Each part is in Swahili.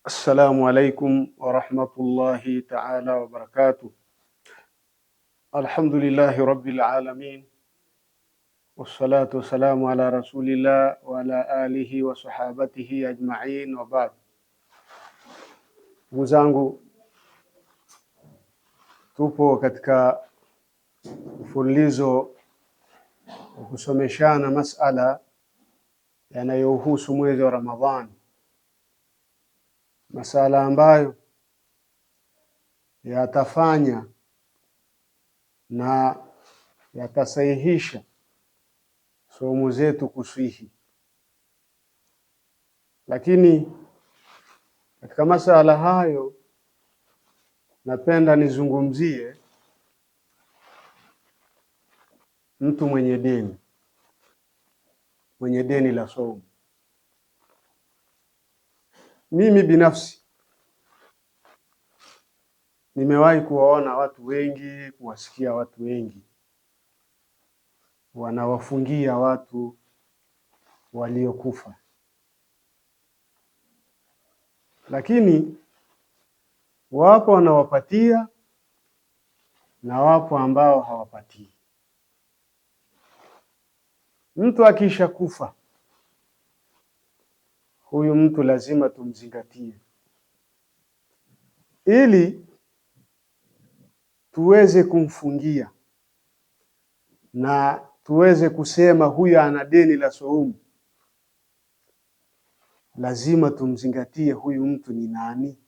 السلام عليكم ورحمة الله تعالى وبركاته. الحمد لله رب العالمين، والصلاة والسلام على رسول الله وعلى آله وصحابته أجمعين وبعد. Muzangu, tupo katika mfululizo wa kusomeshana masala yanayohusu mwezi wa Ramadhani, masala ambayo yatafanya na yatasahihisha somo zetu kuswihi. Lakini katika masala hayo napenda nizungumzie mtu mwenye deni la somo. Mimi binafsi nimewahi kuwaona watu wengi, kuwasikia watu wengi wanawafungia watu waliokufa, lakini wapo wanawapatia na wapo ambao hawapatii. Mtu akisha kufa, huyu mtu lazima tumzingatie ili tuweze kumfungia na tuweze kusema huyu ana deni la saumu. Lazima tumzingatie huyu mtu ni nani,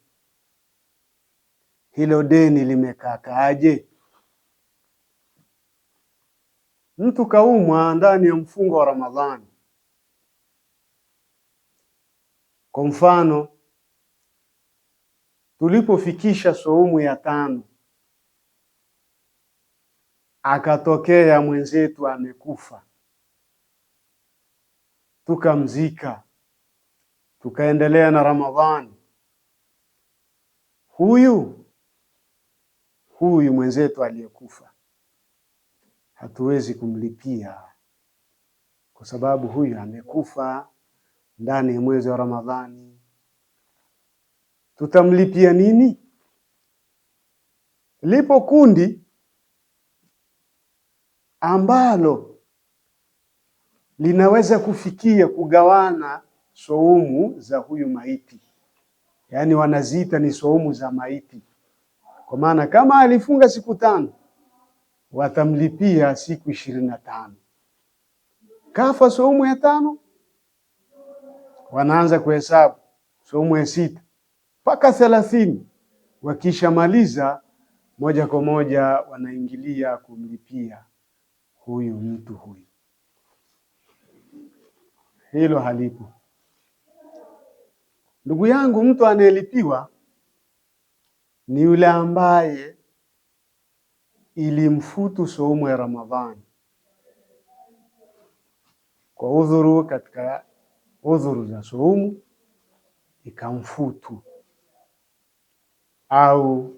hilo deni limekaaje. Mtu kaumwa ndani ya mfungo wa Ramadhani, kwa mfano tulipofikisha saumu ya 5, akatokea mwenzetu amekufa, tukamzika, tukaendelea na Ramadhani. Huyu mwenzetu aliyekufa hatuwezi kumlipia, kwa sababu huyu amekufa ndani ya mwezi wa Ramadhani. Tutamlipia nini? Lipo kundi ambalo linaweza kufikia kugawana saumu za huyu maiti, yaani wanaziita ni saumu za maiti. Kwa maana kama alifunga siku 5, watamlipia siku 25. Kafa saumu ya 5, wanaanza kuhesabu saumu ya 6 mpaka 30. Wakishamaliza, moja kwa moja wanaingilia kumlipia huyu mtu huyu. Hilo halipo. Ndugu yangu, mtu anayelipiwa ni yule ambaye ilimfutu saumu ya Ramadhani kwa udhuru, katika udhuru za saumu ikamfutu, au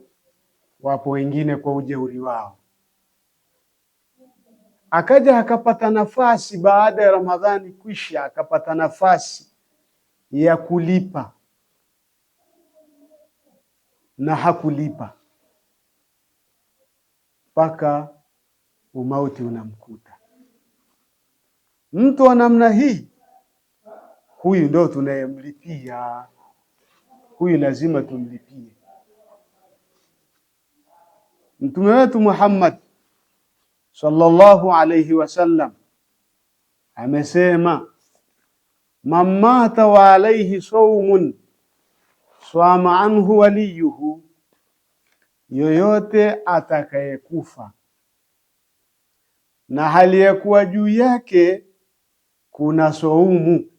wapo wengine kwa ujeuri wao, akaja akapata nafasi baada ya Ramadhani kwisha, akapata nafasi ya kulipa na hakulipa mpaka umauti unamkuta. Mtu wa namna hii, huyu ndio tunayemlipia, huyu lazima tumlipie. Mtume wetu Muhammad sallallahu alayhi wasallam amesema, man mata wa alayhi sawmun swama anhu waliyuhu, yoyote atakayekufa na hali ya kuwa juu yake kuna saumu,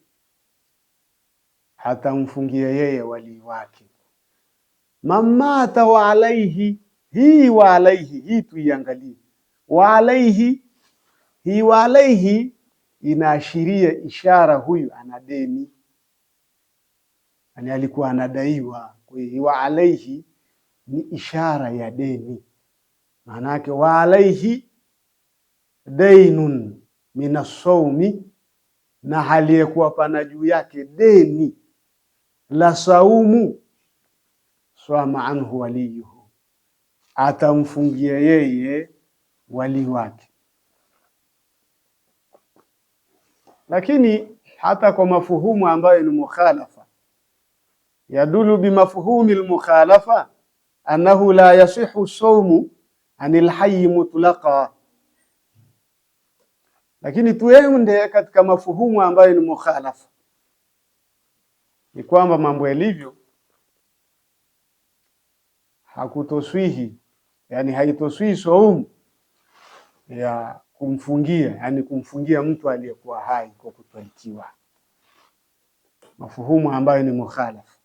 hatamfungia yeye wali wake. Man mata wa alayhi, hii tuiangalie. Wa alayhi inaashiria ishara huyu ana deni, yani alikuwa anadaiwa. Kwa hiyo wa alayhi ni ishara ya deni. Maana yake wa alayhi dainun minasawmi, na hali ya kuwa pana juu yake deni la saumu, swama anhu waliyuhu, atamfungia yeye wali wake. Lakini hata kwa mafuhumu ambayo ni mukhalafa, yadulu bimafhumi almukhalafa annahu la yasihu sawmu anil hayy mutlaqa. Lakini tuende katika mafuhumu ambayo ni mukhalafa, ni kwamba mambo yalivyo hakutoswihi, yani haitoswihi saumu ya kumfungia, yani kumfungia mtu aliyekuwa hai kwa kutwalikiwa, mafuhumu ambayo ni mukhalafa.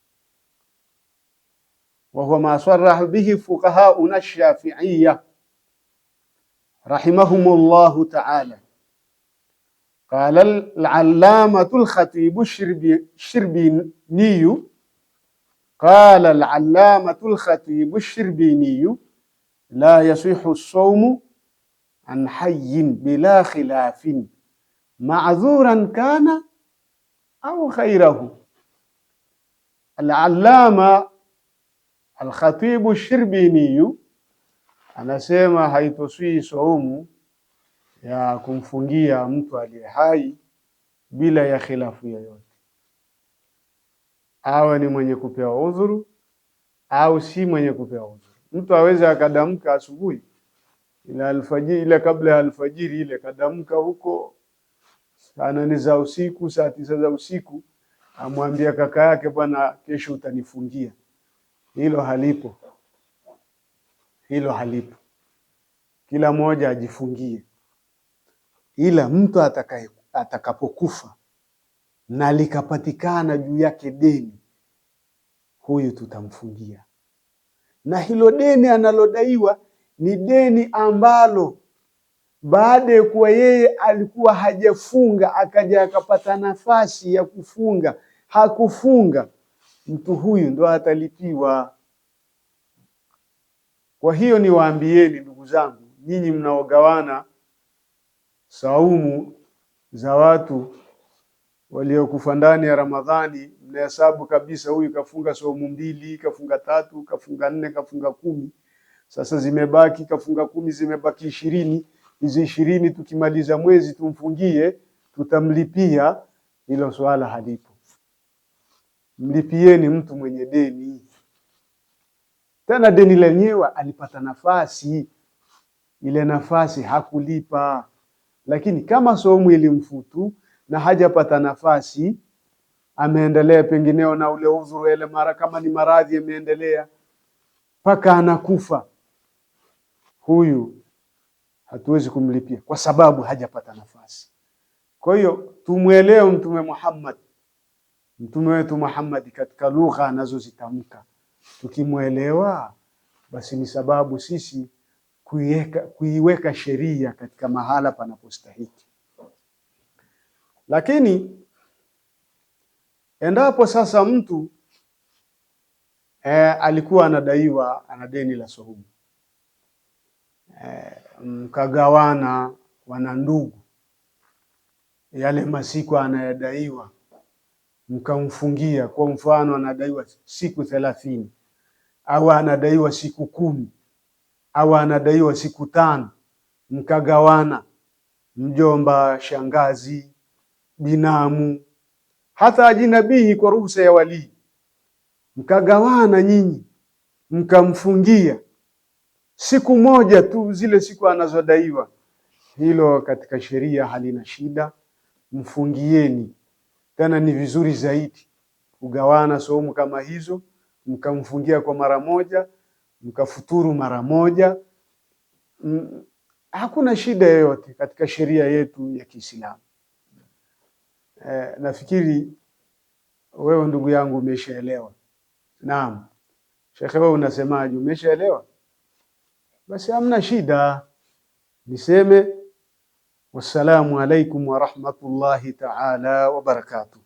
Wa huwa ma sarraha bihi fuqahauna ash-shafi'iyya rahimahumullahu ta'ala. Qala al-allamatu al-khatibu ash-shirbini qala al-allamatu al-khatibu ash-shirbini la yasihu as-sawmu an hayyin bila khilafin ma'dhuran kana au khairahu. Al-allama al-khatibu ash-shirbini anasema haitoswi saumu ya kumfungia mtu aliye hai bila ya khilafu yoyote, awe ni mwenye kupewa udhuru au si mwenye kupewa udhuru. Mtu aweze akadamka asubuhi ila alfajiri, ile kabla ya alfajiri ile kadamka huko saa 8 za usiku, saa 9 za usiku, amwambia kaka yake, bwana, kesho utanifungia. Hilo halipo, hilo halipo. Kila mmoja ajifungie, ila mtu atakapokufa na likapatikana juu yake deni, huyu tutamfungia. Na hilo deni analodaiwa ni deni ambalo baada ya kuwa yeye alikuwa hajafunga akaja akapata nafasi ya kufunga, hakufunga, mtu huyu ndo atalipiwa. Kwa hiyo niwaambieni ndugu zangu, nyinyi mnaogawana saumu za watu waliokufa ndani ya Ramadhani, mnahesabu kabisa, huyu kafunga saumu 2, kafunga 3, kafunga 4, kafunga 10. Sasa zimebaki kafunga 10, zimebaki 20. Hizi 20 tukimaliza mwezi tumfungie, tutamlipia. Hilo swala halipo. Mlipieni mtu mwenye deni. Tena deni lenyewe alipata nafasi, ile nafasi hakulipa. Lakini kama saumu ilimfutu na hajapata nafasi, ameendelea pengineo na ule udhuru ile, mara kama ni maradhi yameendelea mpaka anakufa, huyu hatuwezi kumlipia kwa sababu hajapata nafasi. Kwa hiyo tumuelewe Mtume Muhammad, mtume wetu Muhammad, katika lugha anazozitamka. Tukimuelewa basi ni sababu sisi kuiweka sheria katika mahala panapostahiki. Lakini endapo sasa mtu alikuwa anadaiwa, ana deni la saumu, mkagawana wana ndugu yale masiku anayadaiwa, mkamfungia. Kwa mfano anadaiwa siku 30 au anadaiwa siku 10 au anadaiwa siku 5, mkagawana, mjomba, shangazi, binamu, hata ajinabii kwa ruhusa ya wali, mkagawana nyinyi, mkamfungia siku moja tu zile siku anazodaiwa, hilo katika sheria halina shida, mfungieni. Tena ni vizuri zaidi kugawana saumu kama hizo, mkamfungia kwa mara moja, mkafuturu mara moja. Hakuna shida yoyote katika sheria yetu ya Kiislamu. Nafikiri wewe ndugu yangu umeshaelewa. Naam. Sheikh, wewe unasemaje? Umeshaelewa? Basi hamna shida. Niseme wassalamu alaikum wa rahmatullahi ta'ala wa barakatuh.